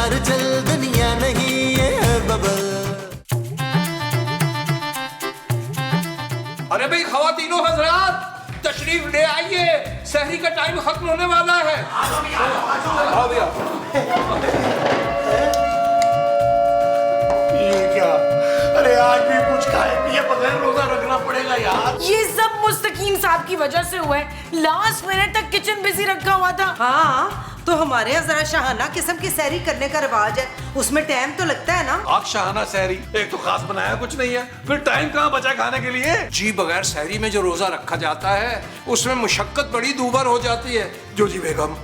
बार चल दुनिया नहीं ये है बबल। अरे भाई खवातीनो हजरात तशरीफ ले आइए, सहरी का टाइम खत्म होने वाला है। आओ भैया। ये क्या? अरे आज भी कुछ खाए पिए बगैर रोजा रखना पड़ेगा यार। ये सब मुस्तकीम साहब की वजह से हुआ है। लास्ट मिनट तक किचन बिजी रखा हुआ था। हाँ तो हमारे यहाँ जरा शाहाना किस्म की सहरी करने का रिवाज है, उसमें टाइम तो लगता है ना। आज शाहाना सहरी एक तो खास बनाया कुछ नहीं है, फिर टाइम कहाँ बचा खाने के लिए? जी बगैर सहरी में जो रोजा रखा जाता है उसमें मुशक्कत बड़ी दूभर हो जाती है। जो जी बेगम,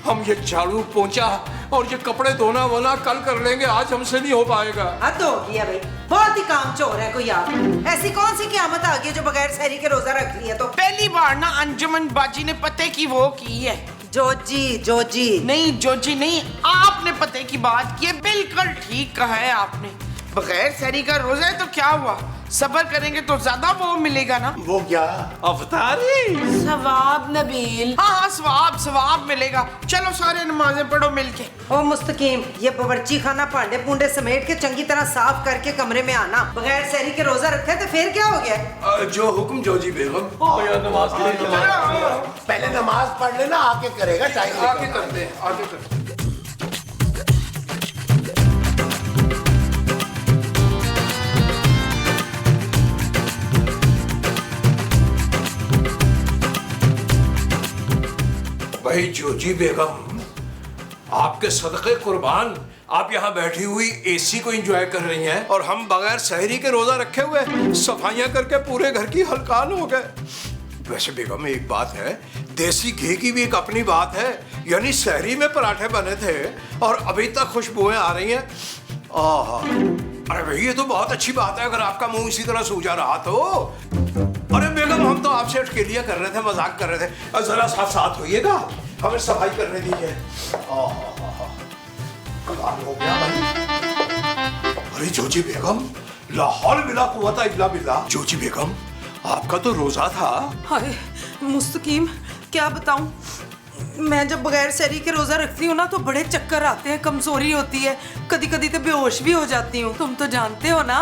हम ये झाड़ू पोंछा और ये कपड़े धोना वोना कल कर लेंगे, आज हमसे नहीं हो पाएगा। हद हो गया भाई, बहुत ही काम चोर है कोई आप। ऐसी कौन सी क़यामत आ गई है जो बगैर सहरी के रोजा रख लिया? तो पहली बार ना अंजुमन बाजी ने पते की वो की है। जोजी नहीं जोजी नहीं, आपने पते की बात की है, बिल्कुल ठीक कहा है आपने। बगैर सहरी का रोजा है तो क्या हुआ, सब्र करेंगे तो ज्यादा वो मिलेगा ना। वो क्या? अफ्तारी। सवाब नबील। हाँ सवाब मिलेगा। चलो सारे नमाजें पढ़ो मिलके। ओ मुस्तकीम, ये बावर्ची खाना भांडे पुंडे समेट के चंगी तरह साफ करके कमरे में आना। बगैर सहरी के रोजा रखे तो फिर क्या हो गया? जो हुक्म जो जी बेगम। नमाज के लिए पहले नमाज पढ़ लेना, आके करेगा टाइम। आगे करते हैं, आगे करते हैं। भाई जोजी बेगम, आपके सदक़े कुर्बान, आप यहाँ बैठी हुई एसी को एंजॉय कर रही हैं और हम बगैर सहरी के रोजा रखे हुए सफाइयाँ करके पूरे घर की हलकान हो गए। वैसे बेगम एक बात है, देसी घी की भी एक अपनी बात है। यानी सहरी में पराठे बने थे और अभी तक खुशबुएं आ रही हैं। अरे भाई ये तो बहुत अच्छी बात है, अगर आपका मुंह इसी तरह सूजा रहा तो। अरे बेगम हम तो आपसे अटकेलियां कर रहे थे, मजाक कर रहे थे। जरा साथ साथ होइएगा, हमें सफाई करने दीजिए। कमाल हो गया भाई। अरे जोजी बेगम, लाहौल बिला कुव्वता इल्ला बिल्लाह। जोजी बेगम, आपका तो रोजा था। हाय मुस्तकीम, क्या बताऊं, मैं जब बगैर सहरी के रोजा रखती हूँ ना तो बड़े चक्कर आते हैं, कमजोरी होती है, कभी कभी तो बेहोश भी हो जाती हूँ। तुम तो जानते हो ना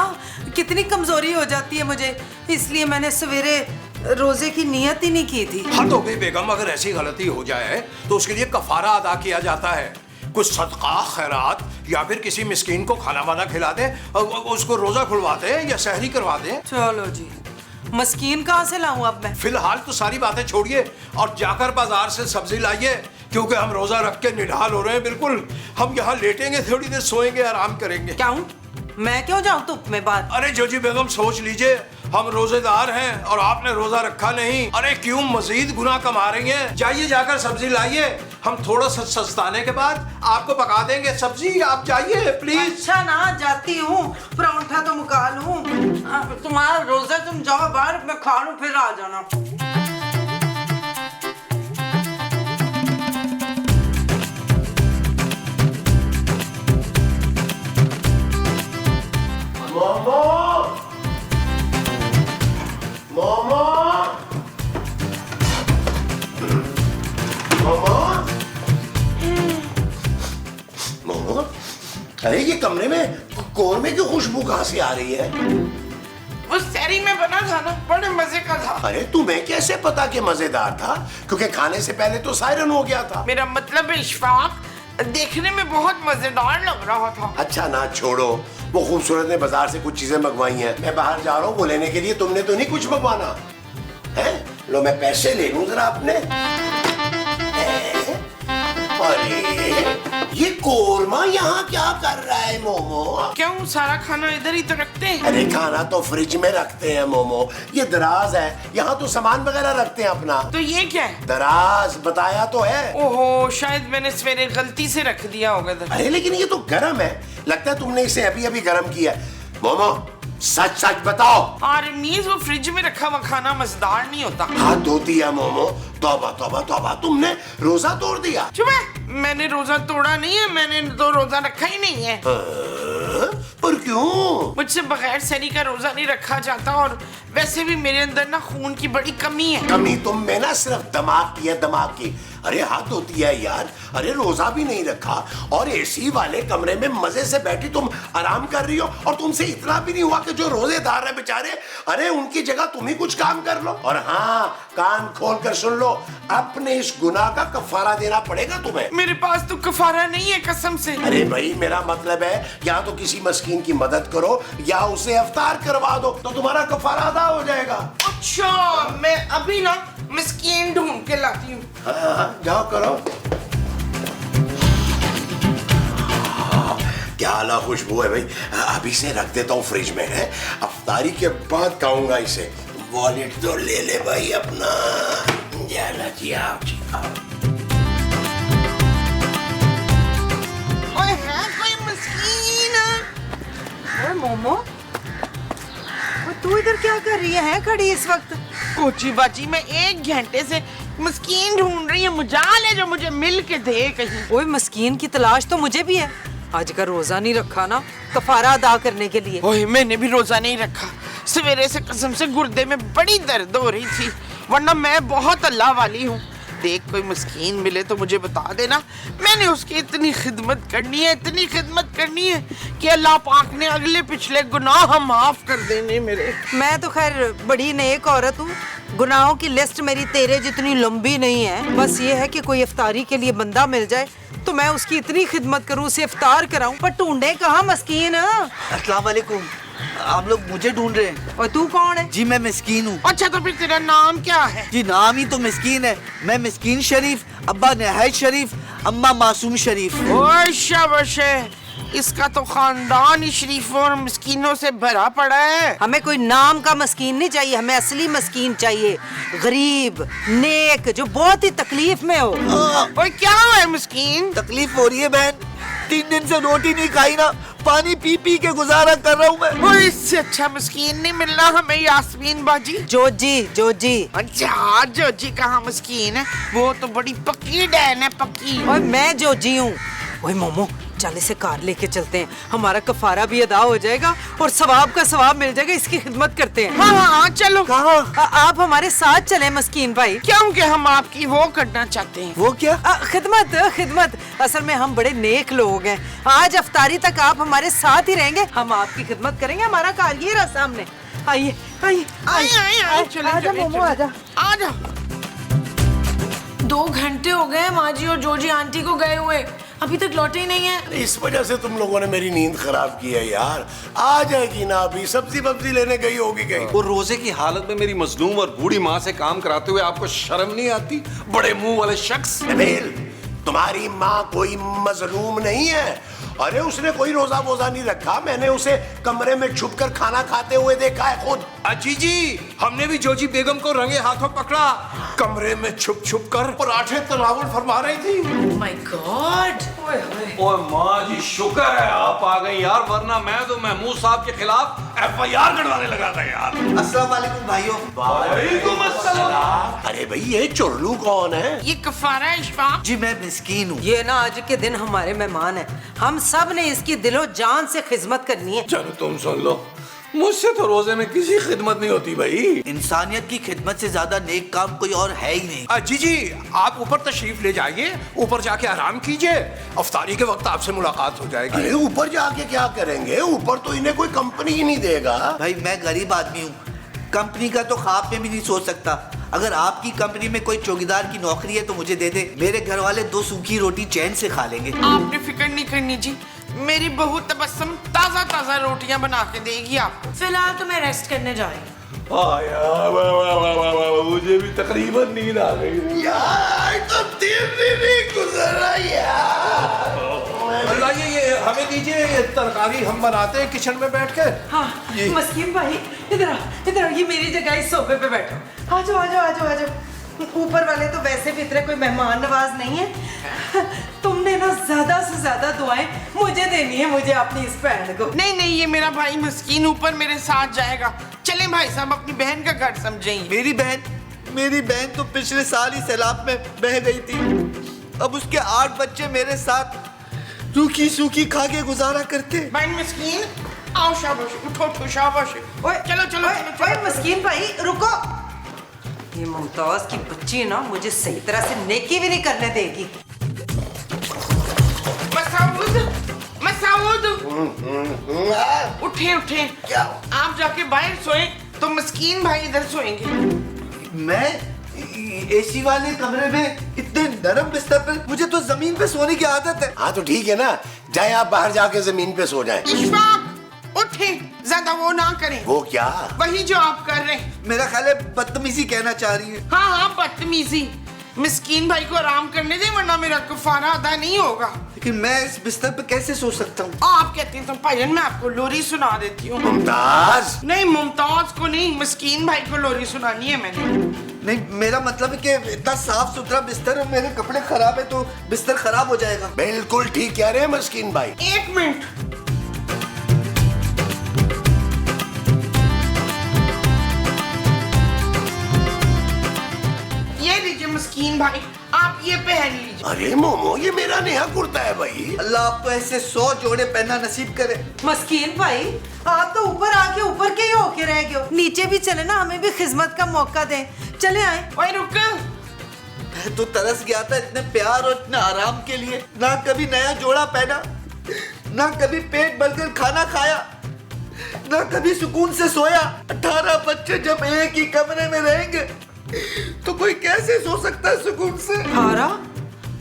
कितनी कमजोरी हो जाती है मुझे, इसलिए मैंने सवेरे रोजे की नियत ही नहीं की थी। हद हो गई बेगम, अगर ऐसी गलती हो जाए तो उसके लिए कफारा अदा किया जाता है। कुछ सदका खैरात या फिर किसी मिस्कीन को खाना वाना खिला दे, उसको रोजा खुलवा दे या सहरी करवा दे। चलो जी, मस्कीन कहाँ से लाऊं अब मैं? फिलहाल तो सारी बातें छोड़िए और जाकर बाजार से सब्जी लाइए, क्योंकि हम रोजा रख के निढाल हो रहे हैं बिल्कुल। हम यहाँ लेटेंगे, थोड़ी देर सोएंगे, आराम करेंगे। क्या हूँ मैं, क्यों जाऊँ धूप में बाहर? अरे जोजी बेगम सोच लीजिए, हम रोजेदार हैं और आपने रोजा रखा नहीं। अरे क्यों मजीद गुनाह कमा रही हैं? जाइए जाकर सब्जी लाइए, हम थोड़ा सा सस्ताने के बाद आपको पका देंगे सब्जी। आप जाइए प्लीज। अच्छा ना, जाती हूँ, परांठा तो मुका लूं। तुम्हारा रोजा, तुम जाओ बाहर, मैं खा लूं फिर आ जाना। अरे ये कमरे में कौरमे की खुशबू कहाँ से आ रही है? वो सहरी में बना था ना, बड़े मजे का था। अरे तुम्हें कैसे पता कि मजेदार था? क्योंकि खाने से पहले तो सायरन हो गया था। मेरा मतलब इशफाक, देखने में बहुत मजेदार लग रहा था। अच्छा ना छोड़ो, वो खूबसूरत ने बाजार से कुछ चीजें मंगवाई हैं, मैं बाहर जा रहा हूँ वो लेने के लिए। तुमने तो नहीं कुछ मंगवाना है? लो मैं पैसे ले लूं जरा अपने। अरे ये कोरमा यहाँ क्या कर रहा है मोमो? क्यों, सारा खाना इधर ही तो रखते हैं। अरे खाना तो फ्रिज में रखते हैं मोमो, ये दराज है, यहाँ तो सामान वगैरह रखते हैं अपना। तो ये क्या है? दराज बताया तो है। ओहो, शायद मैंने सवेरे गलती से रख दिया होगा। अरे लेकिन ये तो गरम है, लगता है तुमने इसे अभी अभी गरम किया है। मोमो सच सच बताओ। आर्मीज, वो फ्रिज में रखा हुआ खाना मजेदार नहीं होता। हाथ धोती है मोमो, तौबा तौबा तौबा, तुमने रोजा तोड़ दिया। चुप है, मैंने रोजा तोड़ा नहीं है, मैंने तो रोजा रखा ही नहीं है। पर क्यों? मुझसे बगैर सैरी का रोजा नहीं रखा जाता और वैसे भी मेरे अंदर ना खून की बड़ी कमी है। कमी तुम में ना सिर्फ दिमाग की है, दिमाग की। अरे हाथ होती है यार। अरे रोजा भी नहीं रखा और एसी वाले कमरे में मजे से बैठी तुम आराम कर रही हो, और तुमसे इतना भी नहीं हुआ कि जो रोजेदार है बेचारे, अरे उनकी जगह तुम ही कुछ काम कर लो। और हाँ, कान खोल कर सुन लो, अपने इस गुनाह का कफारा देना पड़ेगा तुम्हें। मेरे पास तो कफारा नहीं है कसम से। अरे भाई मेरा मतलब है, या तो किसी मस्कीन की मदद करो या उसे इफ्तार करवा दो, तो तुम्हारा कफारा अदा हो जाएगा। अच्छा, मैं अभी ना मिस्कीन ढूंढ के लाती हूँ। हाँ, जाओ करो। क्या आला खुशबू है भाई। अभी से रख देता हूँ फ्रिज में, है अफ्तारी के बाद खाऊंगा इसे। वॉलेट तो ले ले भाई अपना। जाला जी आओ जी आओ। ओए है कोई मिस्कीन? ओए मोमो, तू इधर क्या कर रही है खड़ी इस वक्त? कोची बाजी, मैं 1 घंटे से मिस्कीन ढूंढ रही है, मुजाल है जो मुझे मिल के दे कहीं। ओए मस्कीन की तलाश तो मुझे भी है। आज का रोजा नहीं रखा ना कफारा अदा करने के लिए। ओए मैंने भी रोजा नहीं रखा। सवेरे से कसम से गुर्दे में बड़ी दर्द हो रही थी, वरना मैं बहुत अल्लाह वाली हूँ। देख कोई मस्कीन मिले तो मुझे बता देना, मैंने उसकी इतनी खिदमत करनी है, इतनी खिदमत करनी है कि अल्लाह पाक ने अगले पिछले गुनाह माफ कर देने मेरे। मैं तो खैर बड़ी नेक औरत हूँ, गुनाहों की लिस्ट मेरी तेरे जितनी लंबी नहीं है। बस ये है कि कोई इफ्तारी के लिए बंदा मिल जाए तो मैं उसकी इतनी खिदमत करूँ, उसे इफ्तार कराऊं। पर ढूंढे कहाँ मस्कीन? अस्सलाम वालेकुम। आप लोग मुझे ढूंढ रहे हैं? और तू कौन है? जी मैं मिस्कीन हूँ। अच्छा तो फिर तेरा नाम क्या है? जी नाम ही तो मिस्कीन है। मैं मिस्कीन शरीफ, अब्बा नहायत शरीफ, अम्मा मासूम शरीफ। ओए शाबाश है, इसका तो खानदान ही शरीफों और मिस्कीनों से भरा पड़ा है। हमें कोई नाम का मस्कीन नहीं चाहिए, हमें असली मस्कीन चाहिए, गरीब नेक, जो बहुत ही तकलीफ में हो। ओए क्या है मिस्कीन? तकलीफ हो रही है बहन, 3 दिन से रोटी नहीं खाई ना, पानी पी पी के गुजारा कर रहा हूँ मैं। ओए इससे अच्छा मिस्कीन नहीं मिलना हमें यास्मीन बाजी। जोजी जोजी। अच्छा जोजी कहाँ मिस्कीन है, वो तो बड़ी पक्की डैन है, पक्की। और मैं जोजी हूँ। ओए मोमो, चल इसे कार लेके चलते हैं, हमारा कफारा भी अदा हो जाएगा और सवाब का सवाब मिल जाएगा। इसकी खिदमत करते हैं। हाँ हाँ चलो। कहाँ? आप हमारे साथ चले मस्कीन भाई। क्योंकि हम आपकी वो करना चाहते हैं। वो क्या? खिदमत खिदमत। असल में हम बड़े नेक लोग हैं, आज अफ्तारी तक आप हमारे साथ ही रहेंगे, हम आपकी खिदमत करेंगे। हमारा कार ये रहा सामने। आइए आइए आइए चले आजा मोमो आजा। आजा। 2 घंटे हो गए माँ जी और जोजी आंटी को गए हुए, अभी तक लौटे ही नहीं है। इस वजह से तुम लोगों ने मेरी नींद खराब की है यार। आ जाएगी ना, अभी सब्जी वब्जी लेने गई होगी कहीं। वो रोजे की हालत में मेरी मजलूम और बूढ़ी माँ से काम कराते हुए आपको शर्म नहीं आती? बड़े मुंह वाले शख्स। नबील, तुम्हारी माँ कोई मजलूम नहीं है। अरे उसने कोई रोजा वोजा नहीं रखा, मैंने उसे कमरे में छुपकर खाना खाते हुए देखा है खुद। अजी जी, हमने भी जोजी बेगम को रंगे हाथों पकड़ा, कमरे में छुप छुप कर पराठे तनावुल फरमा रही थी। Oh my God. ओए माँ जी, शुक्र है आप आ गई यार, वरना मैं तो महमूद साहब के खिलाफ FIR कटवाने लगा था यार। अस्सलाम वालेकुम भाइयों। वालेकुम अस्सलाम। अरे भाई ये चुरलू कौन है? ये कफारा इशफाक। जी मैं मिस्कीन हूँ। ये ना आज के दिन हमारे मेहमान हैं, हम सब ने इसकी दिलो जान से खिदमत करनी है। चलो तुम सुन लो, मुझसे तो रोजे में किसी खिदमत नहीं होती भाई। इंसानियत की खिदमत से ज्यादा नेक काम कोई और है ही नहीं। जी जी, आप ऊपर तशरीफ ले जाइए, ऊपर जाके आराम कीजिए, अफ्तारी के वक्त आपसे मुलाकात हो जाएगी। अरे ऊपर जाके क्या करेंगे? ऊपर तो इन्हें कोई कंपनी ही नहीं देगा। भाई मैं गरीब आदमी हूँ, कंपनी का तो ख्वाब में भी नहीं सोच सकता। अगर आपकी कंपनी में कोई चौकीदार की नौकरी है तो मुझे दे दे, मेरे घर वाले 2 सूखी रोटी चैन से खा लेंगे। आपने फिक्र नहीं करनी जी, मेरी बहू तबस्सुम ताजा ताजा रोटियां बना के देगी आपको। फिलहाल तो मैं रेस्ट करने जा रही हूँ। मुझे भी तकरीबन नींद आ गई यार तो दिन भी नहीं गुजरा यार। ये हमें दीजिए, ये तरकारी हम बनाते हैं किचन में बैठ कर। हाँ मस्कीन भाई, इधर आओ, ये मेरी जगह इस सोफे पे बैठो। आ जाओ आ जाओ आ जाओ आ जाओ। ऊपर वाले तो वैसे भी इतने कोई मेहमान नवाज नहीं है, तुमने ना ज्यादा से ज्यादा दुआएं मुझे देनी है, मुझे अपनी इस बहन को। नहीं नहीं, ये मेरा भाई मिस्कीन ऊपर मेरे साथ जाएगा। चले भाई साहब, अपनी बहन का घर समझेंगे। मेरी बहन तो पिछले साल ही सैलाब में बह गई थी, अब उसके 8 बच्चे मेरे साथ रूखी सूखी खा के गुजारा करते। भाई मिस्कीन आओ शाबाश, उठो उठो शाबाश। ओए चलो चलो ओए, चलो ओए चलो। मस्कीन भाई रुको। ये मुमताज की बच्ची ना मुझे सही तरह से नेकी भी नहीं करने देगी। मसाउद उठे उठे। क्या? आप जाके बाहर सोए तो मस्कीन भाई इधर सोएंगे। मैं एसी वाले कमरे में इतने नरम बिस्तर पे, मुझे तो जमीन पे सोने की आदत है। हाँ तो ठीक है ना, जाए आप बाहर जाके जमीन पे सो जाएं। इशफाक उठे, ज्यादा वो ना करें। वो क्या? वही जो आप कर रहे हैं। मेरा ख्याल है बदतमीजी कहना चाह रही है। हाँ हाँ बदतमीजी। मिस्कीन भाई को आराम करने दे वरना मेरा कफारा अदा नहीं होगा। लेकिन मैं इस बिस्तर पे कैसे सो सकता हूँ? आप कहते हैं तो भाईजान मैं आपको लोरी सुना देती हूँ। मुमताज, नहीं मुमताज को नहीं, मिस्कीन भाई को लोरी सुनानी है मैंने। नहीं, मेरा मतलब है कि इतना साफ सुथरा बिस्तर है, मेरे कपड़े खराब है तो बिस्तर खराब हो जाएगा। बिल्कुल ठीक कह रहे हैं मस्कीन भाई। एक मिनट। ये लीजिए मस्कीन भाई, आप ये पहन लीजिए। अरे मोमो, ये मेरा नया कुर्ता है भाई। अल्लाह आपको ऐसे 100 जोड़े पहनना नसीब करे। मस्कीन भाई आप तो ऊपर आके ऊपर के ही होके रह गए हो, नीचे भी चले ना, हमें भी खिदमत का मौका दें। चले आए। ओए रुक। मैं तो तरस गया था इतने प्यार और इतने आराम के लिए। ना कभी नया जोड़ा पहना, ना कभी पेट भरकर खाना खाया, ना कभी सुकून से सोया। 18 बच्चे जब एक ही कमरे में रहेंगे तो कोई कैसे सो सकता है सुकून से? हारा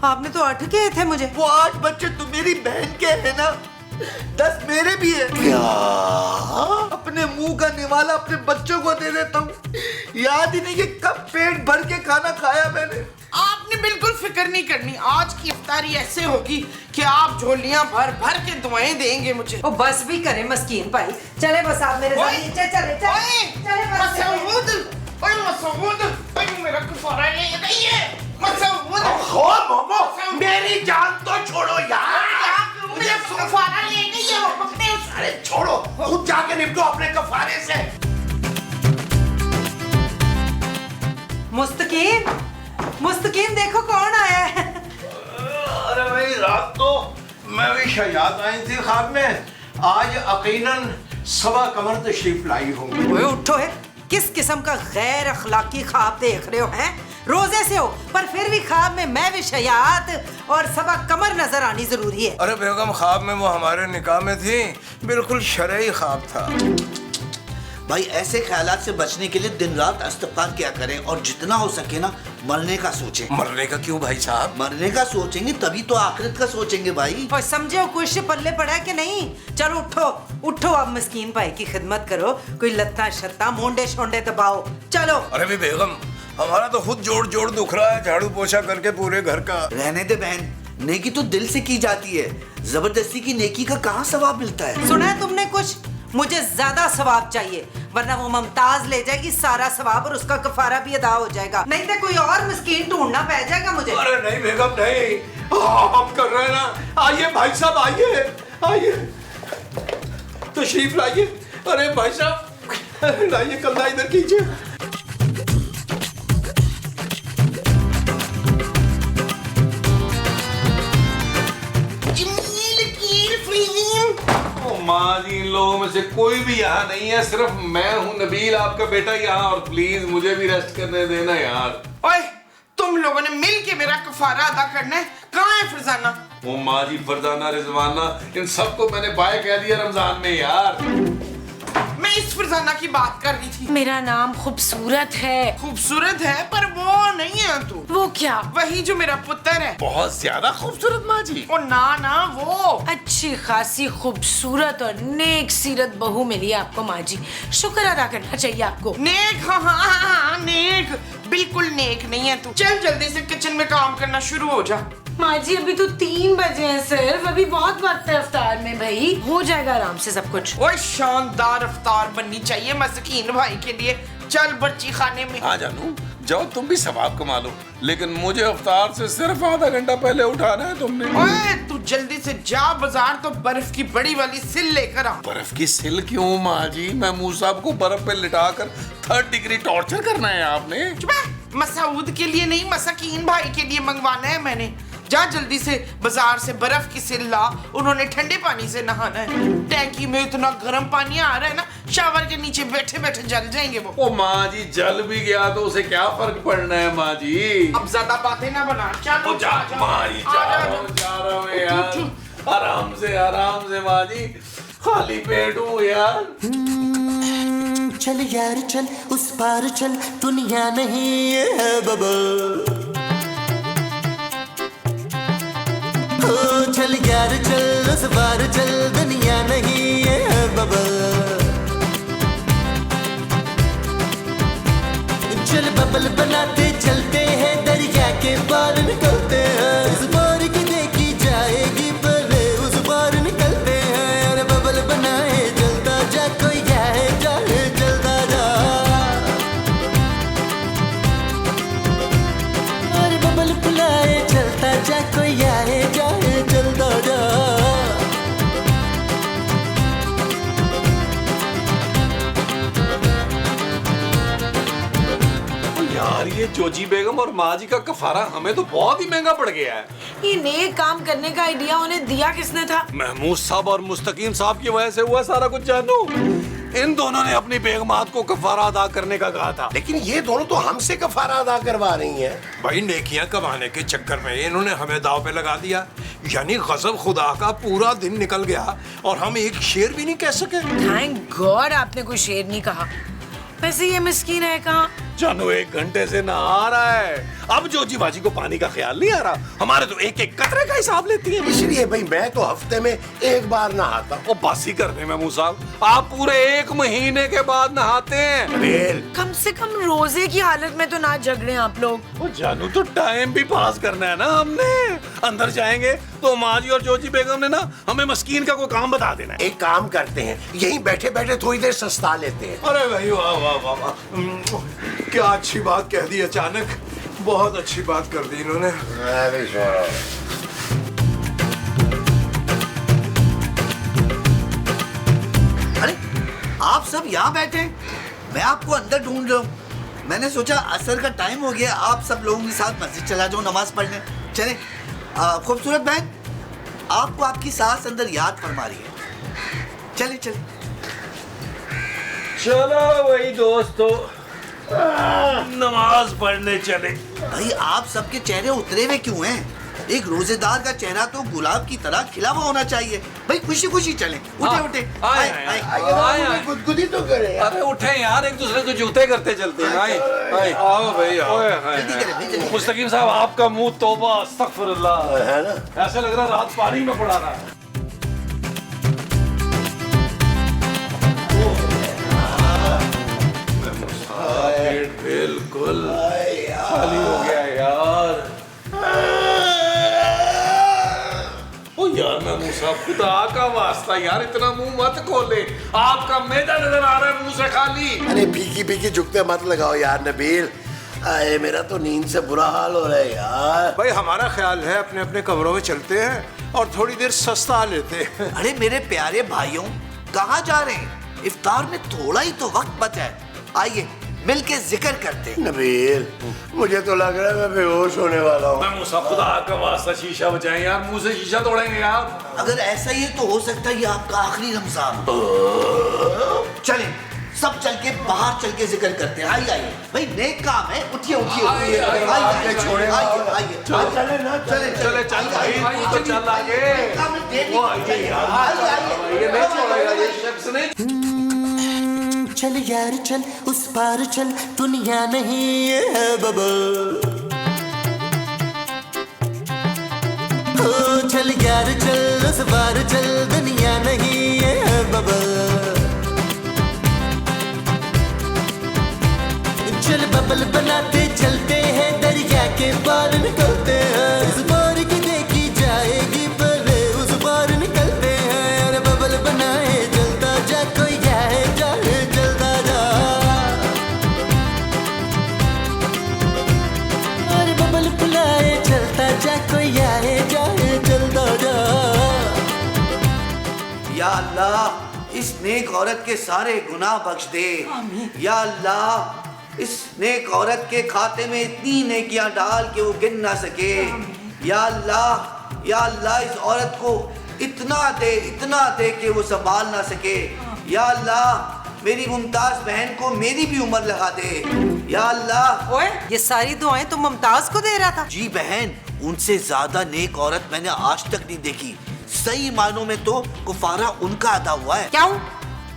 आपने तो 8 कहे थे मुझे। वो 8 बच्चे तो मेरी बहन के हैं ना, 10 मेरे भी है। क्या? अपने मुंह का निवाला अपने बच्चों को दे देता हूँ। याद ही नहीं कि कब पेट भर के खाना खाया मैंने। आपने बिल्कुल फिक्र नहीं करनी, आज की इफ्तारी ऐसे होगी कि आप झोलियां भर भर के दुआएं देंगे मुझे। ओ बस भी करे मस्कीन भाई, चले बस आप मेरे साथ ओए, नीचे चले चले बस चले। मसूद, मेरा कफारा ले गई है। मसूद, हो मोमो, मेरी जान तो छोड़ो यार। मेरा कफारा ले गई है वो पकड़े उस। अरे छोड़ो, खुद जाके निपटो अपने कफारे से। मुस्तकीम, मुस्तकीम देखो कौन आया है। अरे भाई रात तो मैं भी शयाद आई थी ख्वाब में, आज यकीनन सबा कमर तशरीफ लाई होंगी। ओए उठो है, किस किस्म का गैर अखलाकी ख्वाब देख रहे हो हैं? रोजे से हो पर फिर भी ख्वाब में मैं भी शयात और सबा कमर नजर आनी जरूरी है। अरे बेगम ख्वाब में वो हमारे निकाह में थी, बिल्कुल शरई ख्वाब था। भाई ऐसे ख्यालात से बचने के लिए दिन रात इस्तिग़फ़ार किया करें और जितना हो सके ना मरने का सोचें। मरने का क्यों भाई साहब? मरने का सोचेंगे तभी तो आखिरत का सोचेंगे भाई। और समझे हो कुछ पल्ले पड़ा है कि नहीं? चलो उठो उठो, अब मिस्कीन भाई की खिदमत करो, कोई लत्ता शत्ता मोंडे शोंडे दबाओ। चलो। अरे भी बेगम हमारा तो खुद जोड़ जोड़ दुख रहा है झाड़ू पोछा करके पूरे घर का। रहने दे बहन, नेकी तो दिल से की जाती है, जबरदस्ती की नेकी का कहाँ सवाब मिलता है? सुना है तुमने कुछ? मुझे ज्यादा सवाब चाहिए वरना वो मुमताज ले जाएगी सारा सवाब और उसका कफारा भी अदा हो जाएगा, नहीं तो कोई और मिस्कीन ढूंढना पड़ जाएगा मुझे। अरे नहीं बेगम नहीं, हम कर रहे हैं ना। आइए भाई साहब, आइए आइए, तशरीफ लाइए। अरे भाई साहब लाइए, कल्ला इधर कीजिए। माँ जी इन लोगों में से कोई भी यहाँ नहीं है, सिर्फ मैं हूँ नबील आपका बेटा यहाँ, और प्लीज मुझे भी रेस्ट करने देना यार। ओए तुम लोगों ने मिल के मेरा कफारा अदा करना है, कहाँ है फरजाना? वो माँ जी, फरजाना, रिजवाना, इन सबको मैंने बाय कह दिया रमजान में यार। मैं इस फरजाना की बात कर रही थी। मेरा नाम खूबसूरत है। खूबसूरत है पर वो नहीं है तू। वो क्या? वही जो मेरा पुत्र है। बहुत ज्यादा खूबसूरत माँ जी। ओ ना वो अच्छी खासी खूबसूरत और नेक सीरत बहू मिली आपको माँ जी, शुक्र अदा करना चाहिए आपको। नेक, हाँ, नेक, बिल्कुल नेक नहीं है तू। चल जल्दी से किचन में काम करना शुरू हो जा। माँ जी अभी तो 3 बजे हैं सिर्फ, अभी बहुत वक्त है इफ्तार में भाई, हो जाएगा आराम से सब कुछ। ओए शानदार इफ्तार बननी चाहिए मस्कीन भाई के लिए। चल बर्ची खाने में। आ जानू जाओ, तुम भी सवाब कमा लो, लेकिन मुझे इफ्तार से सिर्फ आधा घंटा पहले उठाना है तुमने। ओए तू जल्दी से जा बाजार तो बर्फ की बड़ी वाली सिल लेकर आ। बर्फ की सिल क्यों माँ जी? मैं मूसा साहब को बर्फ पे लिटा कर 3rd डिग्री टॉर्चर करना है आपने? मसूद के लिए नहीं, मस्कीन भाई के लिए मंगवाना है मैंने। जा जल्दी से बाजार से बर्फ की सिल ला, उन्होंने ठंडे पानी से नहाना है। टैंकी में इतना गर्म पानी आ रहा है ना, शावर के नीचे बैठे बैठे जल जाएंगे वो। ओ माँ जी, जल भी गया तो उसे क्या फर्क पड़ना है माँ जी। अब ज्यादा बातें ना बना, चलो ओ जा माँ जी, जा रहा हूँ यार, आराम से माँ जी, खाली पेट हूँ यार। चल यार चल उस पार चल, दुनिया नहीं ये है बबल। ओ चल यार चल उस पार चल, दुनिया नहीं ये है बबल। चल बबल बनाते चलते हैं, दरिया के पार निकलते हैं। उस पार की देखी जाएगी पहले, उस पार निकलते हैं। अरे बबल बनाए चलता जा, कोई जाए जाए चलता जा। अरे बबल बुलाए चलता जा, कोई आए जाए चलता जा। यार ये जोजी बेगम और माँ जी का कफारा हमें तो बहुत ही महंगा पड़ गया है। ये नेक काम करने का आइडिया उन्हें दिया किसने था? महमूद साहब और मुस्तकीम साहब की वजह से हुआ सारा कुछ जानू। इन दोनों ने अपनी बेगमात को कफारा अदा करने का कहा था। लेकिन ये दोनों तो हमसे कफारा अदा करवा रही हैं। भाई नेकियां कमाने के चक्कर में इन्होंने हमें दाव पे लगा दिया, यानी गजब खुदा का पूरा दिन निकल गया और हम एक शेर भी नहीं कह सके। थैंक गॉड आपने कोई शेर नहीं कहा। वैसे ये मिस्कीन है कहाँ? जानू 1 घंटे से नहा रहा है, अब जोजी बाजी को पानी का ख्याल नहीं आ रहा। हमारे तो एक एक कतरे का हिसाब लेती है। इसलिए भाई मैं तो हफ्ते में 1 बार नहाता हूँ। वो बासी करने में मुँह साहब, आप पूरे 1 महीने के बाद नहाते हैं। बेल कम से कम रोजे की हालत में तो ना झगड़े आप लोग। वो जानू तो टाइम भी पास करना है ना हमने। अंदर जाएंगे तो माँ जी और जोजी बेगम ने ना हमें मस्कीन का कोई काम बता देना है। एक काम करते हैं, यहीं बैठे बैठे थोड़ी देर सस्ता लेते हैं। अरे भाई वाह वाह वाह वाह, क्या अच्छी बात कह दी अचानक, बहुत अच्छी बात कर दी इन्होंने। अरे आप सब यहाँ बैठे हैं, मैं आपको अंदर ढूंढ रहा हूँ। मैंने सोचा असर का टाइम हो गया, आप सब लोगों के साथ मस्जिद चला जाओ नमाज पढ़ने। चले। खूबसूरत बहन, आपको आपकी सास अंदर याद फरमा रही है। चले चले। चलो वही दोस्तों, नमाज पढ़ने चले। भाई आप सबके चेहरे उतरे हुए क्यों हैं? एक रोजेदार का चेहरा तो गुलाब की तरह खिला हुआ होना चाहिए। भाई खुशी खुशी चले। उठे उठे। आए गुदगुदी तो करे। अरे उठे यार, एक दूसरे को जूते करते चलते हैं। आए आओ भाई आओ। जल्दी करें भाई, जल्दी। मुस्तकीम साहब आपका मुंह तौबा अस्तगफिरुल्लाह है ना? ऐसा लग रहा रात पानी में पड़ा रहा है। बिल्कुल खाली हो गया यार। ओ यार मैं मूसा, खुदा का वास्ता यार इतना मुंह मत खोले, आपका मैदा नजर आ रहा है मुंह से खाली। अरे फीकी फीकी झुकते मत लगाओ यार नबील। अरे मेरा तो नींद से बुरा हाल हो रहा है यार। भाई हमारा ख्याल है अपने अपने कमरों में चलते हैं और थोड़ी देर सस्ता लेते हैं। अरे मेरे प्यारे भाइयों, कहाँ जा रहे हैं? इफ्तार में थोड़ा ही तो वक्त बचा है, आइए मिलके जिक्र करते हैं। नबील मुझे तो लग रहा है मैं बेहोश होने वाला हूँ। मैं मूसा, खुदा का वास्ता शीशा बचाएं यार, मुंह से शीशा तोड़ेंगे यार। अगर ऐसा ही है तो हो सकता है ये आपका आखिरी रमजान हो। चलें सब चल के बाहर चल के जिक्र करते हैं। आइए आइए भाई, नेक काम है। उठिए उठिए आइए, आइए, आइए छोड़े आइए आइए। चले ना चले चले चल भाई, तू तो चल आगे। वो आइए यार, आइए ये नहीं छोड़ेगा ये शख्स नहीं। चल यार चल उस पार चल, दुनिया नहीं ये है बबल। ओ चल यार चल उस पार चल, दुनिया नहीं ये है बबल। चल बबल बनाते चलते हैं, दरिया के पार निकलते हैं। उस पार की देखी जाएगी पहले, उस पार निकलते हैं। अरे बबल बनाए चलता जा, कोई जाए जाए चलता जा। अरे बबल बुलाए चलता जा, कोई आए जाए चलता जा। या अल्लाह इस नेक औरत के सारे गुनाह बख्श दे। या अल्लाह इस नेक औरत के खाते में इतनी नेकियां डाल के वो गिन ना सके। या अल्लाह इस औरत को इतना दे कि वो संभाल ना सके। या अल्लाह मेरी मुमताज बहन को मेरी भी उम्र लगा दे। या अल्लाह। ओए, ये सारी दुआएं तुम मुमताज को दे रहा था? जी बहन, उनसे ज्यादा नेक औरत मैंने आज तक नहीं देखी। सही मायनों में तो कुफारा उनका अदा हुआ है। क्यों?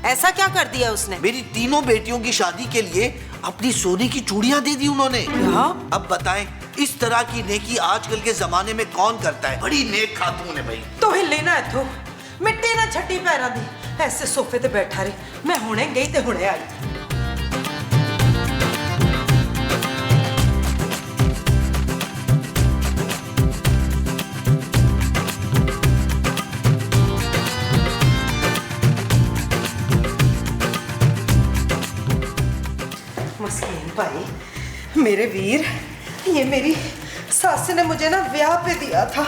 ऐसा क्या कर दिया उसने? मेरी तीनों बेटियों की शादी के लिए अपनी सोने की चूड़ियां दे दी उन्होंने। अब बताएं, इस तरह की नेकी आजकल के जमाने में कौन करता है? बड़ी नेक खातून है भाई। तो हिले ना इथों, मिट्टी ना छट्टी पैरा दी, ऐसे सोफे ते बैठा रहे। मैं हुणे गई ते हुणे आई। मस्कीन भाई, मेरे वीर, ये मेरी सास ने मुझे ना ब्याह पे दिया था,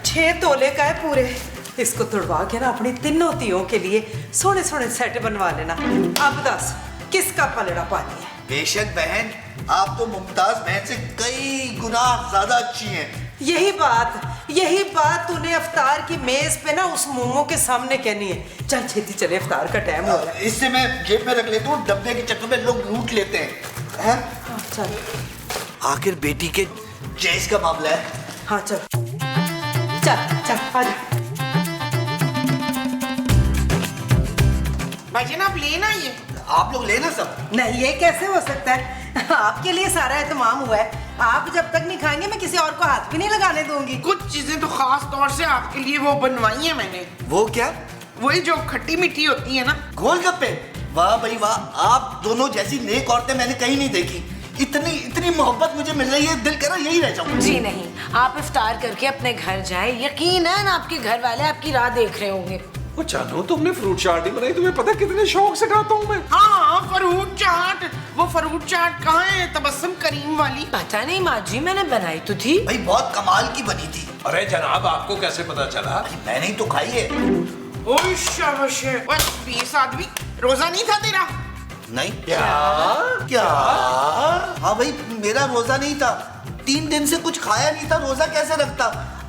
6 तोले का है पूरे। इसको तुड़वा के ना अपनी तीनों तियों के लिए सोने सोने सेट बनवा लेना। अब दस, किसका पलड़ा पानी है? बेशक बहन, आप तो मुमताज बहन से कई गुना ज्यादा अच्छी हैं। यही बात तूने अफ्तार की मेज पे ना उस मोमो के सामने कहनी है। चल छेती चले, अफ्तार का टाइम हो रहा है। इससे मैं जेब में रख लेता हूँ, डब्बे के चक्कर में लोग लूट लेते हैं। हाँ, चल। आखिर बेटी के जैस का मामला है। हाँ चल चल आजा। भाईजान आप लेना ये। आप लोग लेना सब। नहीं, ये कैसे हो सकता है? आपके लिए सारा एहतमाम हुआ है। आप जब तक नहीं खाएंगे मैं किसी और को हाथ भी नहीं लगाने दूंगी। कुछ चीजें तो खास तौर से आपके लिए वो बनवाई है मैंने। वो क्या? वही जो खट्टी मीठी होती है ना। गोलगप्पे। वाह भाई वाह, आप दोनों जैसी नेक औरतें मैंने कहीं नहीं देखी। इतनी मोहब्बत मुझे मिल रही है, दिल करा यही रह जाऊं। जी नहीं, आप इफ्तार करके अपने घर जाएं। यकीन है ना आपके घर वाले आपकी राह देख रहे होंगे। वो जानू, तुमने फ्रूट चाट ही बनाई, तुम्हें पता कितने शौक से खाता हूँ मैं। हाँ, फ्रूट चाट। वो फ्रूट चाट कहाँ है तबस्सुम करीम वाली? पता नहीं माँ जी, मैंने बनाई तो थी। भाई बहुत कमाल की बनी थी। अरे जनाब, आपको कैसे पता चला? मैंने ही तो खाई है। ओए शाबाश। बस 20 आदमी, रोजा नहीं था तेरा? नहीं। क्या? हाँ भाई, मेरा रोजा नहीं था। 3 दिन से कुछ खाया नहीं था, रोजा कैसे रखता?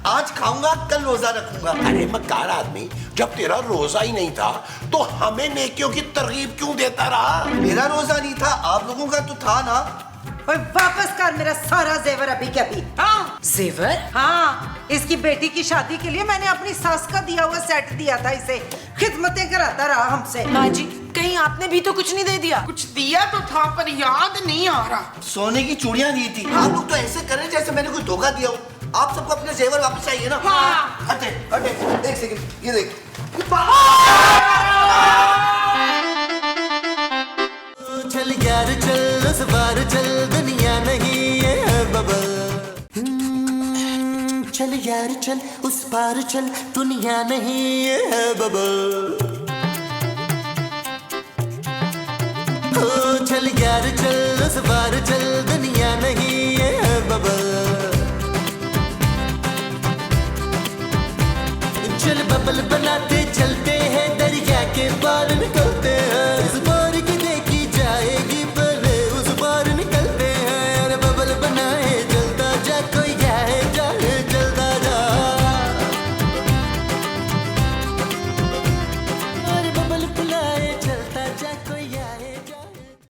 आज खाऊंगा, कल रोजा रखूंगा। अरे मक्कार आदमी, जब तेरा रोजा ही नहीं था तो हमें नेकियों की तरगीब क्यों देता रहा? मेरा रोजा नहीं था, आप लोगों का तो था ना। और वापस कर मेरा सारा जेवर अभी के अभी। हाँ। जेवर? हाँ, इसकी बेटी की शादी के लिए मैंने अपनी सास का दिया हुआ सेट दिया था इसे। खिदमतें कराता रहा हमसे। माँ जी, कहीं आपने भी तो कुछ नहीं दे दिया? कुछ दिया तो था पर याद नहीं आ रहा। सोने की चूड़ियां दी थी। आप लोग तो ऐसे कर रहे जैसे मैंने कोई धोखा दिया हो। आप सबको अपने जेवर वापस चाहिए ना? हाँ। हटे हटे, एक सेकंड, ये देख। चल यार चल, उस बार चल, दुनिया नहीं ये है बबल। चल यार चल, उस पार चल, दुनिया नहीं ये है बबल। ओ चल यार चल, उस पार चल, दुनिया नहीं ये है बबल। चल बबल बनाते चलते हैं, दरिया के पार निकल